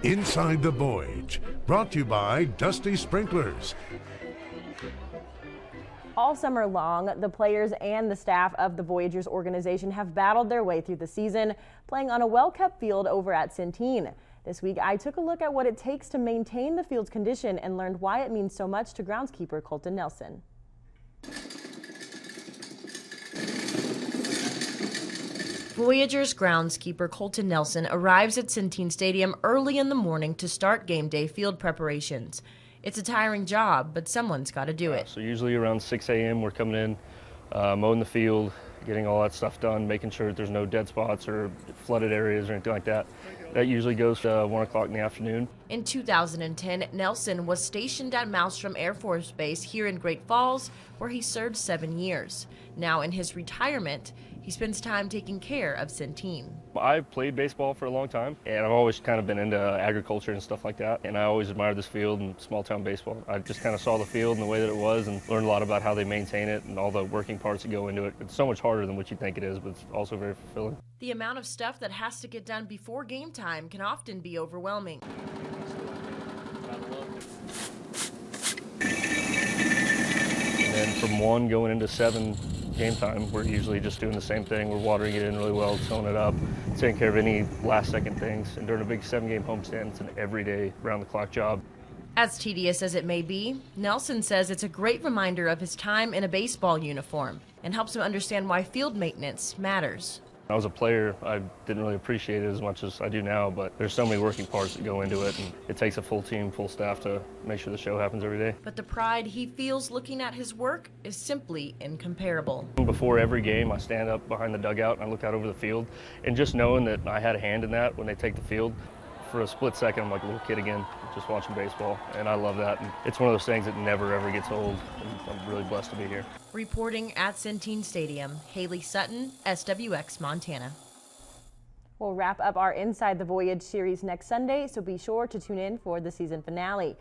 Inside the Voyage, brought to you by Dusty Sprinklers. All summer long, the players and the staff of the Voyagers organization have battled their way through the season, playing on a well-kept field over at Centene. This week, I took a look at what it takes to maintain the field's condition and learned why it means so much to groundskeeper Colton Nelson. Voyagers groundskeeper Colton Nelson arrives at Centene Stadium early in the morning to start game day field preparations. It's a tiring job, but someone's got to do it. So usually around 6 a.m. we're coming in, mowing the field, getting all that stuff done, making sure that there's no dead spots or flooded areas or anything like that. That usually goes to 1 o'clock in the afternoon. In 2010, Nelson was stationed at Malmstrom Air Force Base here in Great Falls, where he served 7 years. Now in his retirement, he spends time taking care of Centene. I've played baseball for a long time, and I've always kind of been into agriculture and stuff like that, and I always admired this field and small town baseball. I just kind of saw the field and the way that it was and learned a lot about how they maintain it and all the working parts that go into it. It's so much harder than what you think it is, but it's also very fulfilling. The amount of stuff that has to get done before game time can often be overwhelming. And then from 1 going into 7 game time, we're usually just doing the same thing. We're watering it in really well, tilling it up, taking care of any last second things. And during a big 7-game homestand, it's an everyday round-the-clock job. As tedious as it may be, Nelson says it's a great reminder of his time in a baseball uniform and helps him understand why field maintenance matters. When I was a player, I didn't really appreciate it as much as I do now, but there's so many working parts that go into it, and it takes a full team, full staff to make sure the show happens every day. But the pride he feels looking at his work is simply incomparable. Before every game, I stand up behind the dugout and I look out over the field, and just knowing that I had a hand in that when they take the field, for a split second, I'm like a little kid again, just watching baseball, and I love that. And it's one of those things that never, ever gets old, and I'm really blessed to be here. Reporting at Centene Stadium, Haley Sutton, SWX Montana. We'll wrap up our Inside the Voyage series next Sunday, so be sure to tune in for the season finale.